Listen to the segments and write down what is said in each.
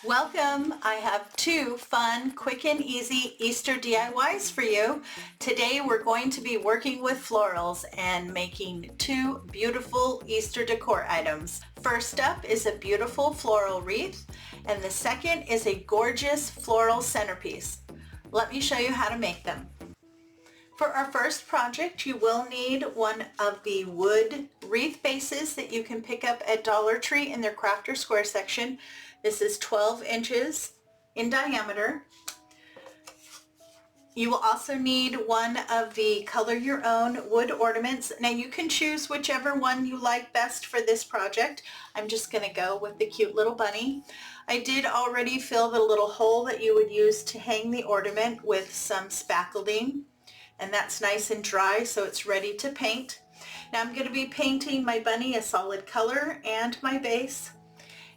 Welcome! I have two fun, quick and easy Easter DIYs for you. Today we're going to be working with florals and making two beautiful Easter decor items. First up is a beautiful floral wreath and the second is a gorgeous floral centerpiece. Let me show you how to make them. For our first project, you will need one of the wood wreath bases that you can pick up at Dollar Tree in their craft or square section. This is 12 inches in diameter. You will also need one of the color your own wood ornaments. Now you can choose whichever one you like best for this project. I'm just going to go with the cute little bunny. I did already fill the little hole that you would use to hang the ornament with some spackling, and that's nice and dry so it's ready to paint. Now I'm going to be painting my bunny a solid color and my base.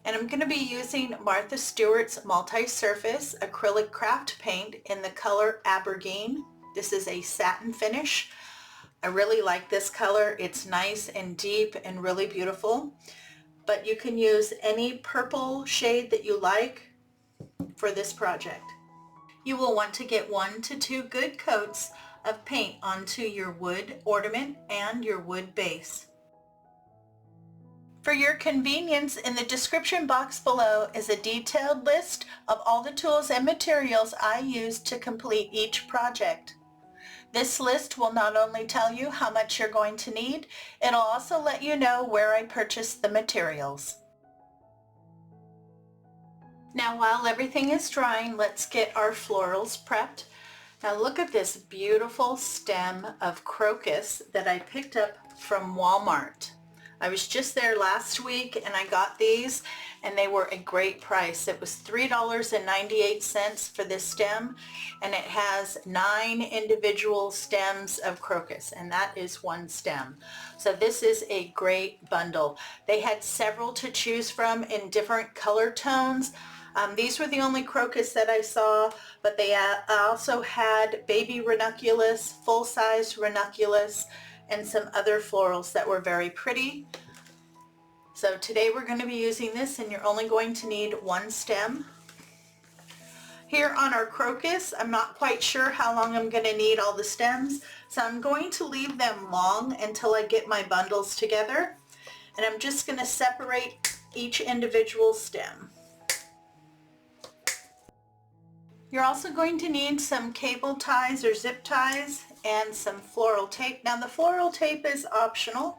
And I'm going to be using Martha Stewart's multi-surface acrylic craft paint in the color Abergine. This is a satin finish. I really like this color. It's nice and deep and really beautiful. But you can use any purple shade that you like for this project. You will want to get 1 to 2 good coats of paint onto your wood ornament and your wood base. For your convenience, in the description box below is a detailed list of all the tools and materials I used to complete each project. This list will not only tell you how much you're going to need, it'll also let you know where I purchased the materials. Now while everything is drying, let's get our florals prepped. Now look at this beautiful stem of crocus that I picked up from Walmart. I was just there last week and I got these and they were a great price. It was $3.98 for this stem, and it has 9 individual stems of crocus, and that is one stem. So this is a great bundle. They had several to choose from in different color tones. These were the only crocus that I saw, but they also had baby ranunculus, full-size ranunculus, and some other florals that were very pretty. So today we're going to be using this, and you're only going to need one stem. Here on our crocus, I'm not quite sure how long I'm going to need all the stems, so I'm going to leave them long until I get my bundles together, and I'm just going to separate each individual stem. You're also going to need some cable ties or zip ties and some floral tape. Now the floral tape is optional.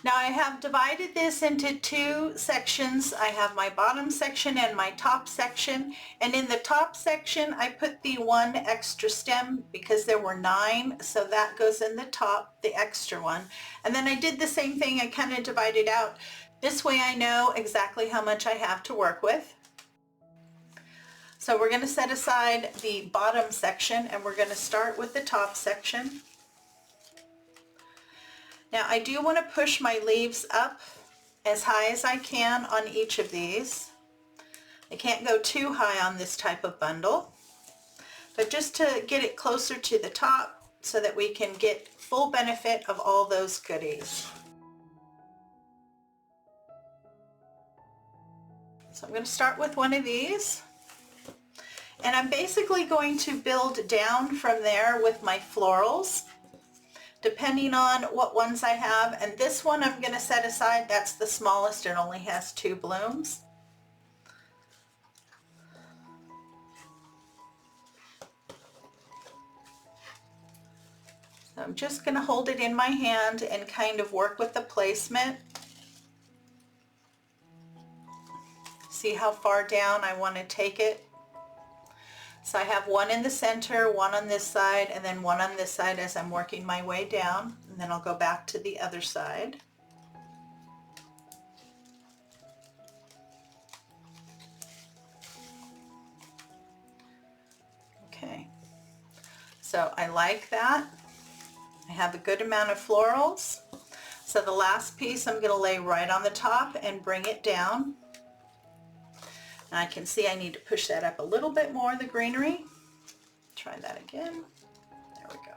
Now I have divided this into 2 sections. I have my bottom section and my top section, and in the top section I put the 1 extra stem because there were 9, so that goes in the top, the extra one. And then I did the same thing, I kind of divided out. This way I know exactly how much I have to work with. So we're going to set aside the bottom section and we're going to start with the top section. Now I do want to push my leaves up as high as I can on each of these. I can't go too high on this type of bundle, but just to get it closer to the top so that we can get full benefit of all those goodies. So I'm going to start with one of these. And I'm basically going to build down from there with my florals, depending on what ones I have. And this one I'm going to set aside. That's the smallest. It only has 2 blooms. So I'm just going to hold it in my hand and kind of work with the placement. See how far down I want to take it. So I have 1 in the center, 1 on this side, and then 1 on this side as I'm working my way down, and then I'll go back to the other side. Okay, so I like that. I have a good amount of florals. So the last piece I'm going to lay right on the top and bring it down. And I can see I need to push that up a little bit more, the greenery. Try that again. There we go.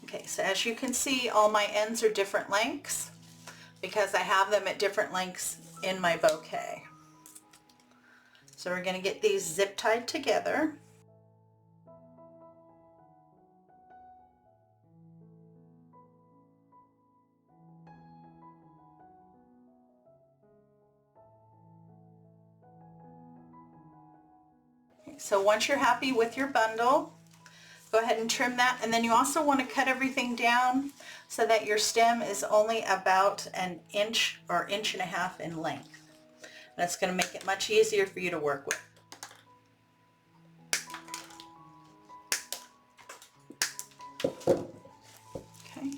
Okay, so as you can see, all my ends are different lengths. because I have them at different lengths in my bouquet. So we're going to get these zip tied together. So once you're happy with your bundle, go ahead and trim that, and then you also want to cut everything down so that your stem is only about an inch or inch and a half in length. That's going to make it much easier for you to work with. Okay.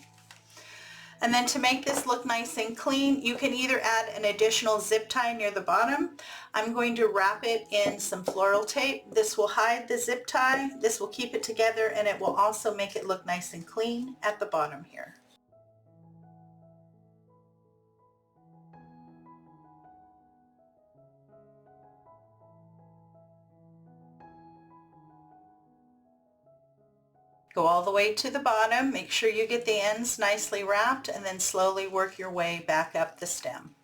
And then to make this look nice and clean, you can either add an additional zip tie near the bottom. I'm going to wrap it in some floral tape. This will hide the zip tie, this will keep it together, and it will also make it look nice and clean at the bottom here. Go all the way to the bottom, make sure you get the ends nicely wrapped, and then slowly work your way back up the stem.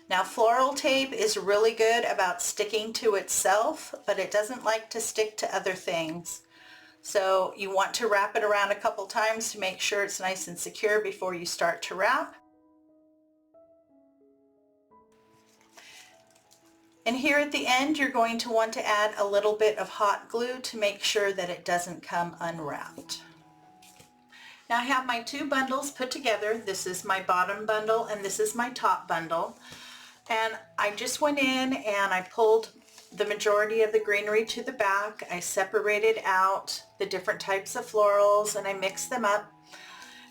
Now floral tape is really good about sticking to itself, but it doesn't like to stick to other things. So you want to wrap it around a couple times to make sure it's nice and secure before you start to wrap. And here at the end, you're going to want to add a little bit of hot glue to make sure that it doesn't come unwrapped. Now I have my two bundles put together. This is my bottom bundle and this is my top bundle. And I just went in and I pulled the majority of the greenery to the back. I separated out the different types of florals and I mixed them up.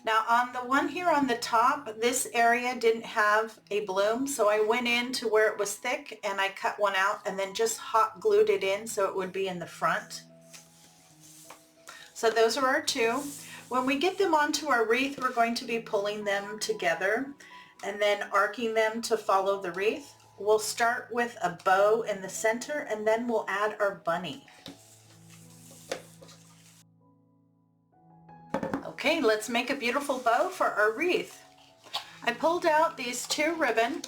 Now on the one here on the top, this area didn't have a bloom, so I went in to where it was thick and I cut one out and then just hot glued it in so it would be in the front. So those are our two. When we get them onto our wreath, we're going to be pulling them together and then arcing them to follow the wreath. We'll start with a bow in the center and then we'll add our bunny. Okay, let's make a beautiful bow for our wreath. I pulled out these two ribbon.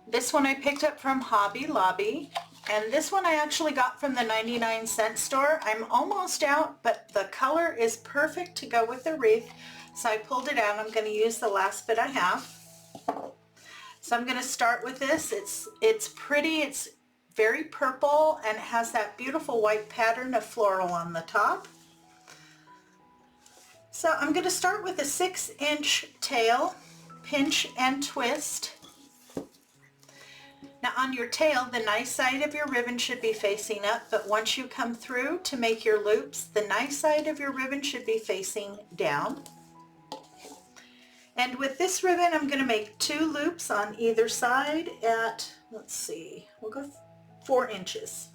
This one I picked up from Hobby Lobby, and this one I actually got from the 99-cent store. I'm almost out, but the color is perfect to go with the wreath, so I pulled it out. I'm going to use the last bit I have. So I'm going to start with this. It's pretty, it's very purple, and it has that beautiful white pattern of floral on the top. So I'm going to start with a 6-inch tail, pinch and twist. Now on your tail, the nice side of your ribbon should be facing up, but once you come through to make your loops, the nice side of your ribbon should be facing down. And with this ribbon, I'm going to make 2 loops on either side at, let's see, we'll go 4 inches.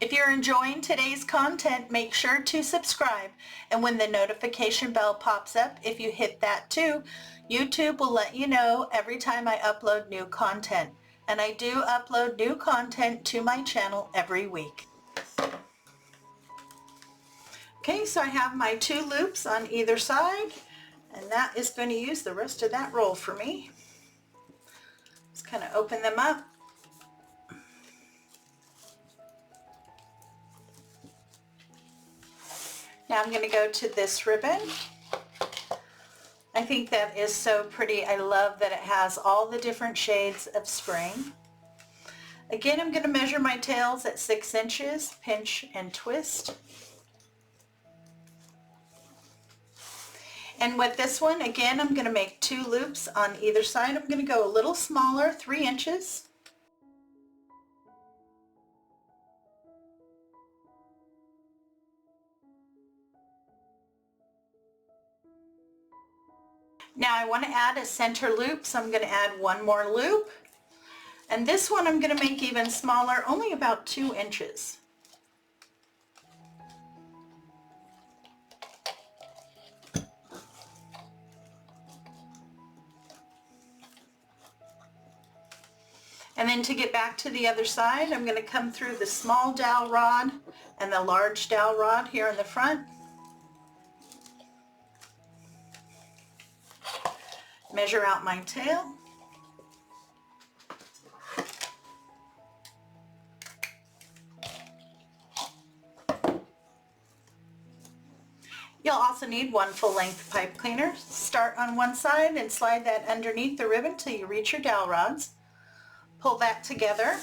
If you're enjoying today's content, make sure to subscribe, and when the notification bell pops up, if you hit that too, YouTube will let you know every time I upload new content. And I do upload new content to my channel every week. Okay, so I have my 2 loops on either side, and that is going to use the rest of that roll for me. Just kind of open them up. Now I'm going to go to this ribbon. I think that is so pretty. I love that it has all the different shades of spring. Again, I'm going to measure my tails at 6 inches, pinch and twist. And with this one, again, I'm going to make 2 loops on either side. I'm going to go a little smaller, 3 inches. Now I want to add a center loop, so I'm going to add 1 more loop. And this one I'm going to make even smaller, only about 2 inches. And then to get back to the other side, I'm going to come through the small dowel rod and the large dowel rod here in the front. Measure out my tail. You'll also need one full-length pipe cleaner. Start on one side and slide that underneath the ribbon till you reach your dowel rods. Pull that together.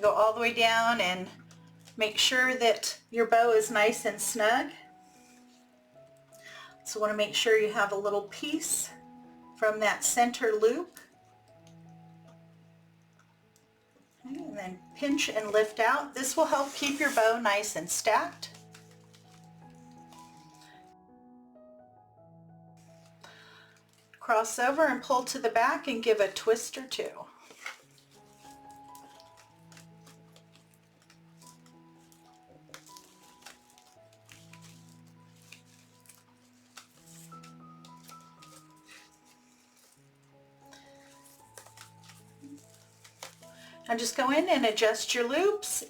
Go all the way down and make sure that your bow is nice and snug. So want to make sure you have a little piece from that center loop. Okay, and then pinch and lift out. This will help keep your bow nice and stacked. Cross over and pull to the back and give a twist or two. Now just go in and adjust your loops.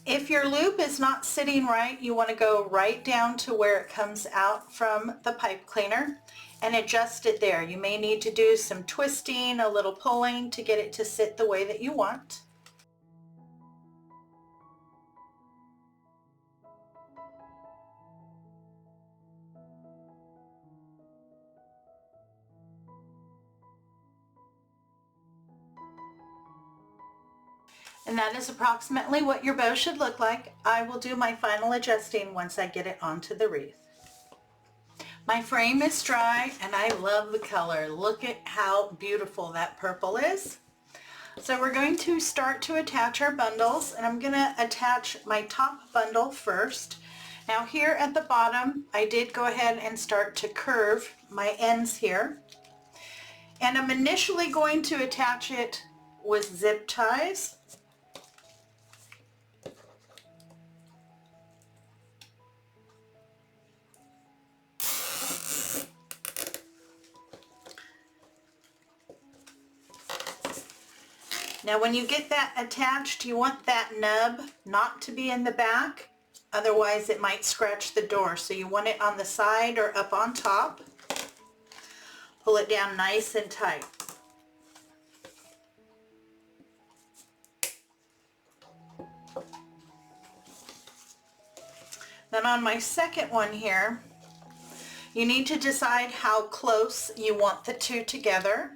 If your loop is not sitting right, you want to go right down to where it comes out from the pipe cleaner and adjust it there. You may need to do some twisting, a little pulling to get it to sit the way that you want. And that is approximately what your bow should look like. I will do my final adjusting once I get it onto the wreath. My frame is dry and I love the color. Look at how beautiful that purple is. So we're going to start to attach our bundles, and I'm going to attach my top bundle first. Now here at the bottom, I did go ahead and start to curve my ends here. And I'm initially going to attach it with zip ties. Now when you get that attached, you want that nub not to be in the back, otherwise it might scratch the door. So you want it on the side or up on top. Pull it down nice and tight. Then on my second one here, you need to decide how close you want the two together,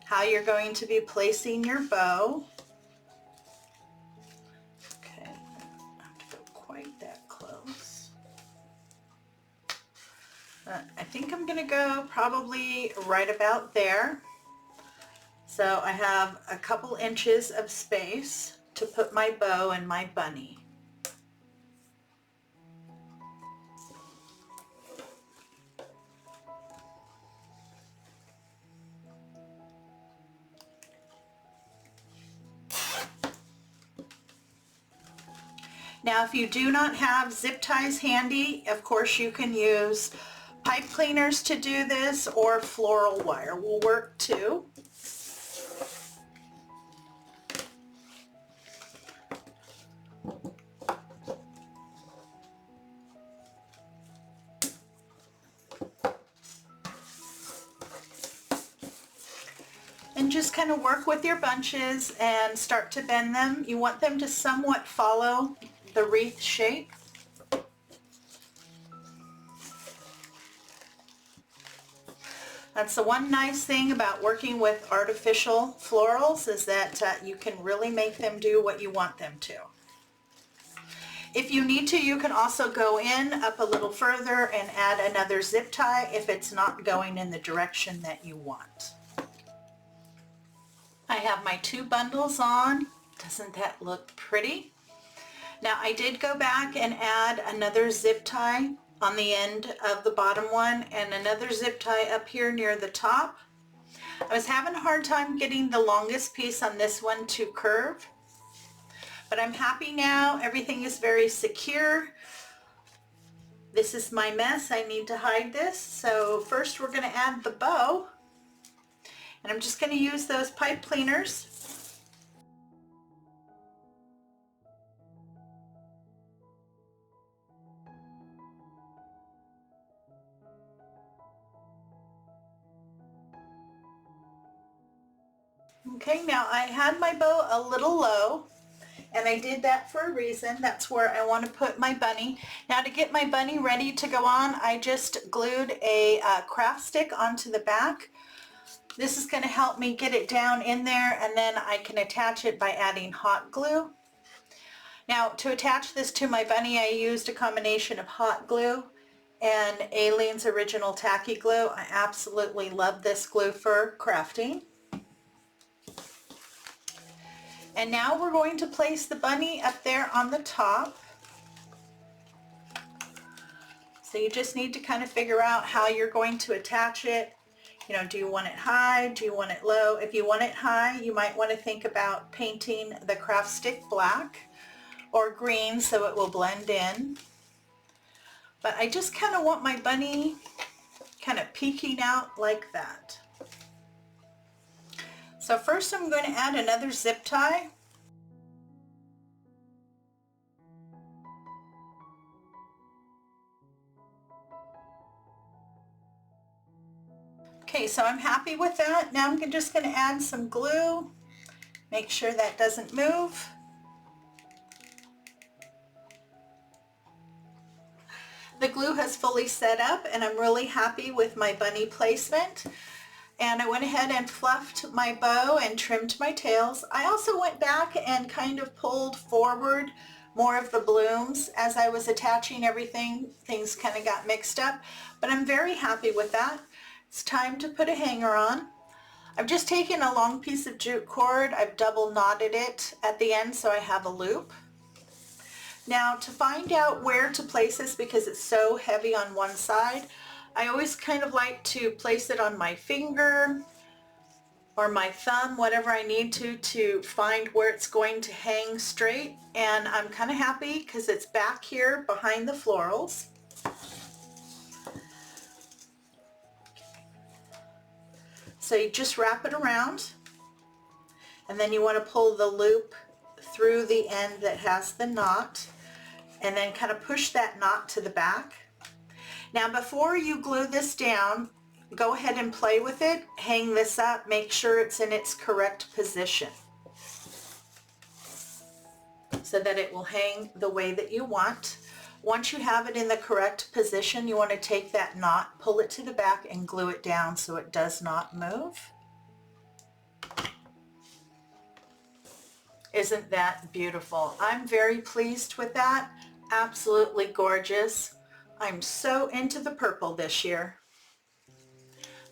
how you're going to be placing your bow. Okay, I don't have to go quite that close. I think I'm going to go probably right about there. So I have a couple inches of space to put my bow and my bunny. Now if you do not have zip ties handy, of course you can use pipe cleaners to do this, or floral wire will work too. And just kind of work with your bunches and start to bend them. You want them to somewhat follow the wreath shape. That's the one nice thing about working with artificial florals, is that you can really make them do what you want them to. If you need to, you can also go in up a little further and add another zip tie if it's not going in the direction that you want. I have my two bundles on. Doesn't that look pretty? Now I did go back and add another zip tie on the end of the bottom one and another zip tie up here near the top. I was having a hard time getting the longest piece on this one to curve, but I'm happy now. Everything is very secure. This is my mess. I need to hide this. So first we're going to add the bow, and I'm just going to use those pipe cleaners. Okay, now I had my bow a little low, and I did that for a reason. That's where I want to put my bunny. Now to get my bunny ready to go on, I just glued a craft stick onto the back. This is going to help me get it down in there, and then I can attach it by adding hot glue. Now to attach this to my bunny, I used a combination of hot glue and Aleene's Original Tacky Glue. I absolutely love this glue for crafting. And now we're going to place the bunny up there on the top. So you just need to kind of figure out how you're going to attach it. You know, do you want it high? Do you want it low? If you want it high, you might want to think about painting the craft stick black or green so it will blend in. But I just kind of want my bunny kind of peeking out like that. So first I'm going to add another zip tie. Okay, so I'm happy with that. Now I'm just going to add some glue. Make sure that doesn't move. The glue has fully set up and I'm really happy with my bunny placement. And I went ahead and fluffed my bow and trimmed my tails. I also went back and kind of pulled forward more of the blooms as I was attaching everything. Things kind of got mixed up, but I'm very happy with that. It's time to put a hanger on. I've just taken a long piece of jute cord. I've double knotted it at the end so I have a loop. Now to find out where to place this, because it's so heavy on one side, I always kind of like to place it on my finger or my thumb, whatever I need to find where it's going to hang straight. And I'm kind of happy because it's back here behind the florals. So you just wrap it around, and then you want to pull the loop through the end that has the knot, and then kind of push that knot to the back. Now before you glue this down, go ahead and play with it, hang this up, make sure it's in its correct position so that it will hang the way that you want. Once you have it in the correct position, you want to take that knot, pull it to the back, and glue it down so it does not move. Isn't that beautiful? I'm very pleased with that. Absolutely gorgeous. I'm so into the purple this year.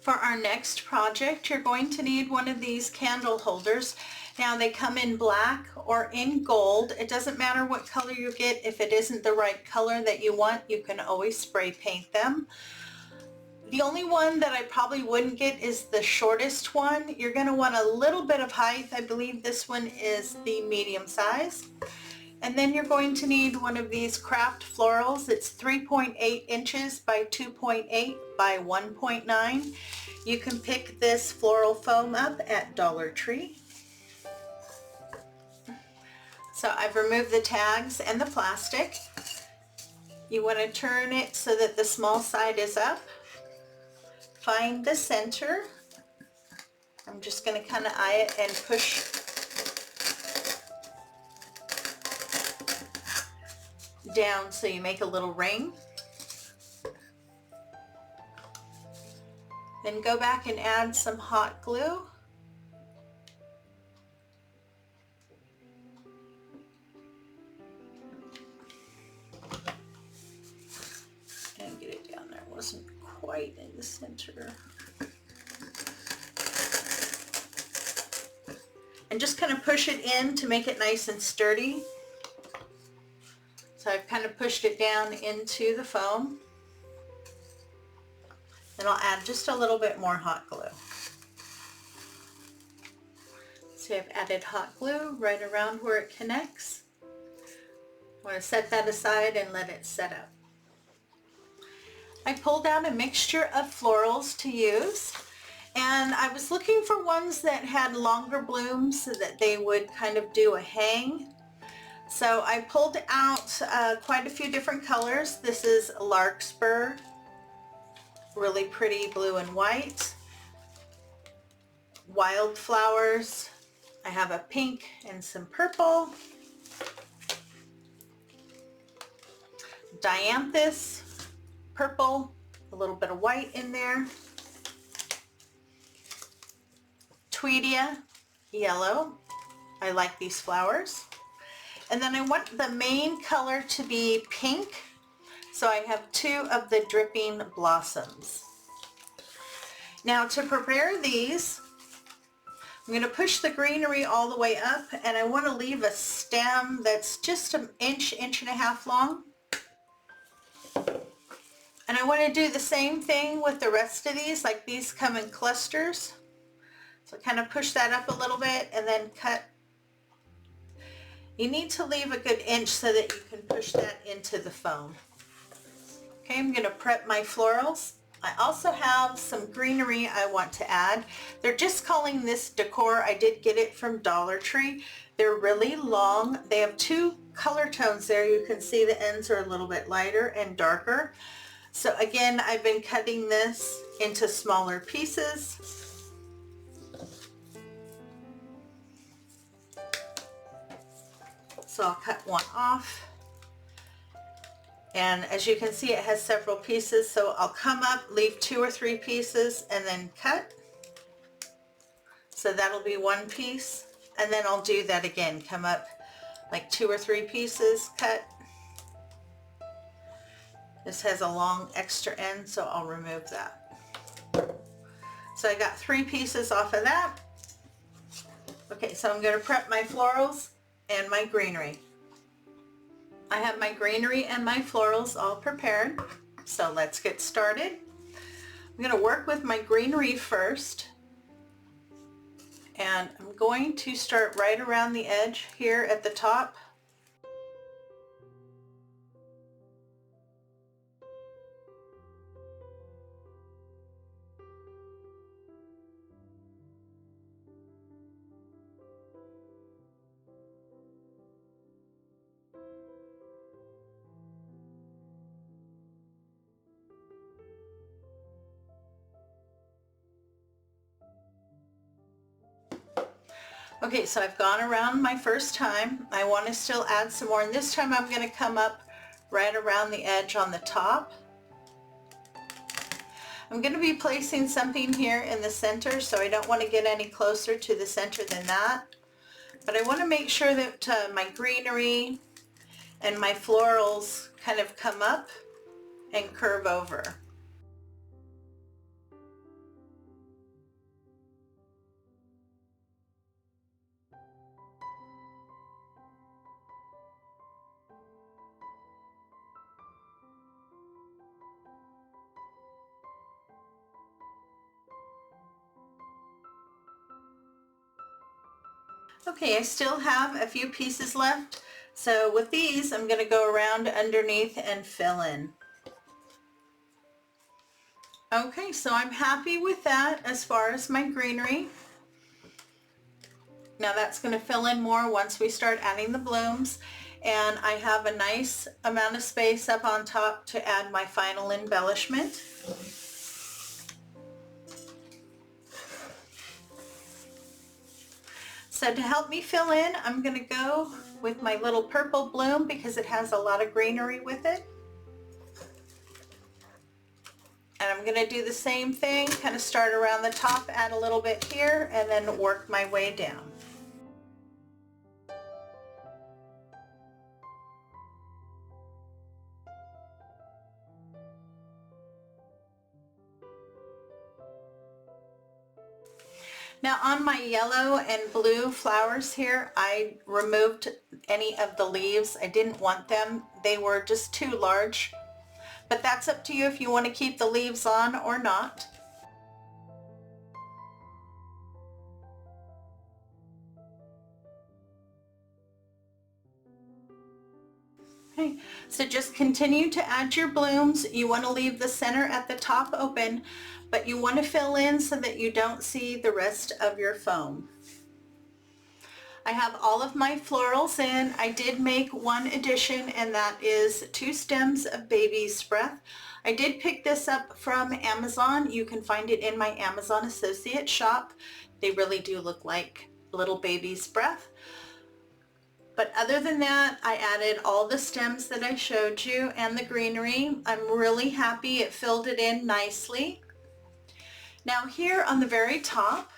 For our next project, you're going to need one of these candle holders. Now they come in black or in gold. It doesn't matter what color you get. If it isn't the right color that you want, you can always spray paint them. The only one that I probably wouldn't get is the shortest one. You're going to want a little bit of height. I believe this one is the medium size. And then you're going to need one of these craft florals. It's 3.8 inches by 2.8 by 1.9. You can pick this floral foam up at Dollar Tree. So I've removed the tags and the plastic. You want to turn it so that the small side is up. Find the center. I'm just going to kind of eye it and push down so you make a little ring. Then go back and add some hot glue. And get it down there. It wasn't quite in the center. And just kind of push it in to make it nice and sturdy. So I've kind of pushed it down into the foam. Then I'll add just a little bit more hot glue. See, I've added hot glue right around where it connects. I want to set that aside and let it set up. I pulled out a mixture of florals to use, and I was looking for ones that had longer blooms so that they would kind of do a hang. So I pulled out quite a few different colors. This is Larkspur, really pretty blue and white. wildflowers. I have a pink and some purple. Dianthus, purple, a little bit of white in there. Tweedia, yellow. I like these flowers. And then I want the main color to be pink, so I have 2 of the dripping blossoms. Now to prepare these, I'm going to push the greenery all the way up, and I want to leave a stem that's just an inch, inch and a half long. And I want to do the same thing with the rest of these, like these come in clusters. So kind of push that up a little bit and then cut. You need to leave a good inch so that you can push that into the foam. Okay, I'm going to prep my florals. I also have some greenery I want to add. They're just calling this Decor. I did get it from Dollar Tree. They're really long. They have 2 color tones there. You can see the ends are a little bit lighter and darker. So again, I've been cutting this into smaller pieces. So I'll cut one off. And as you can see, it has several pieces. So I'll come up, leave 2 or 3 pieces, and then cut. So that'll be 1 piece. And then I'll do that again. Come up like 2 or 3 pieces, cut. This has a long extra end, so I'll remove that. So I got 3 pieces off of that. Okay, so I'm going to prep my florals and my greenery. I have my greenery and my florals all prepared, so let's get started. I'm going to work with my greenery first, and I'm going to start right around the edge here at the top. Okay, so I've gone around my first time. I want to still add some more, and this time I'm going to come up right around the edge on the top. I'm going to be placing something here in the center, so I don't want to get any closer to the center than that. But I want to make sure that my greenery and my florals kind of come up and curve over. Okay, I still have a few pieces left. So with these, I'm going to go around underneath and fill in. Okay, so I'm happy with that as far as my greenery. Now that's going to fill in more once we start adding the blooms. And I have a nice amount of space up on top to add my final embellishment. So to help me fill in, I'm going to go with my little purple bloom because it has a lot of greenery with it. And I'm going to do the same thing, kind of start around the top, add a little bit here, and then work my way down. Now on my yellow and blue flowers here, I removed any of the leaves. I didn't want them. They were just too large. But that's up to you if you want to keep the leaves on or not. Okay, so just continue to add your blooms. You want to leave the center at the top open, but you want to fill in so that you don't see the rest of your foam. I have all of my florals in. I did make one addition, and that is 2 stems of baby's breath. I did pick this up from Amazon. You can find it in my Amazon associate shop. They really do look like little baby's breath. But other than that, I added all the stems that I showed you and the greenery. I'm really happy it filled it in nicely. Now here on the very top,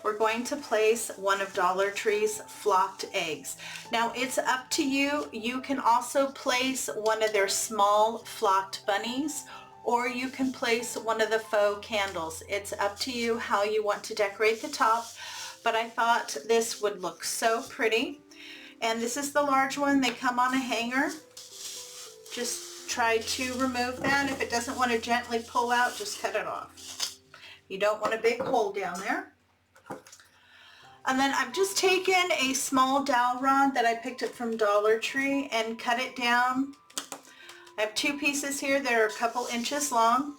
we're going to place one of Dollar Tree's flocked eggs. Now it's up to you. You can also place one of their small flocked bunnies, or you can place one of the faux candles. It's up to you how you want to decorate the top, but I thought this would look so pretty. And this is the large one. They come on a hanger. Just try to remove that. If it doesn't want to gently pull out, just cut it off. You don't want a big hole down there. And then I've just taken a small dowel rod that I picked up from Dollar Tree and cut it down. I have two pieces here that are a couple inches long.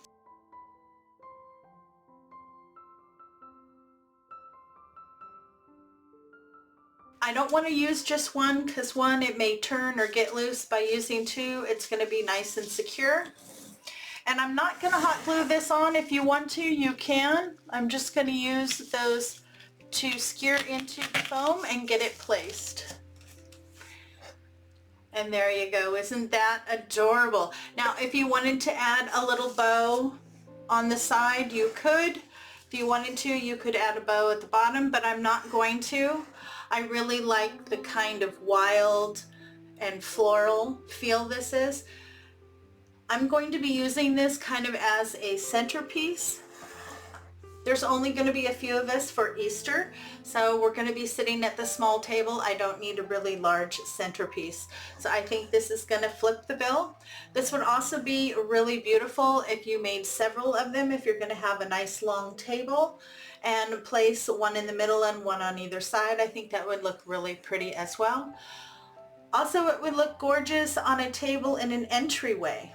I don't want to use just one because one, it may turn or get loose. By using two, it's going to be nice and secure. And I'm not going to hot glue this on. If you want to, you can. I'm just going to use those to skewer into the foam and get it placed. And there you go. Isn't that adorable? Now, if you wanted to add a little bow on the side, you could. If you wanted to, you could add a bow at the bottom, but I'm not going to. I really like the kind of wild and floral feel this is. I'm going to be using this kind of as a centerpiece. There's only going to be a few of us for Easter, so we're going to be sitting at the small table. I don't need a really large centerpiece. So I think this is going to flip the bill. This would also be really beautiful if you made several of them, if you're going to have a nice long table, and place one in the middle and one on either side. I think that would look really pretty as well. Also, it would look gorgeous on a table in an entryway.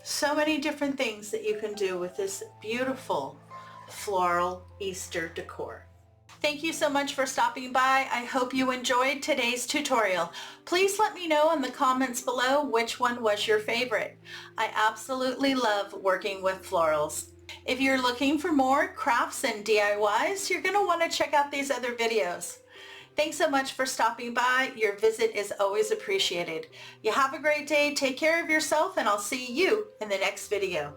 So many different things that you can do with this beautiful floral Easter decor. Thank you so much for stopping by. I hope you enjoyed today's tutorial. Please let me know in the comments below which one was your favorite. I absolutely love working with florals. If you're looking for more crafts and DIYs, you're going to want to check out these other videos. Thanks so much for stopping by. Your visit is always appreciated. You have a great day. Take care of yourself, and I'll see you in the next video.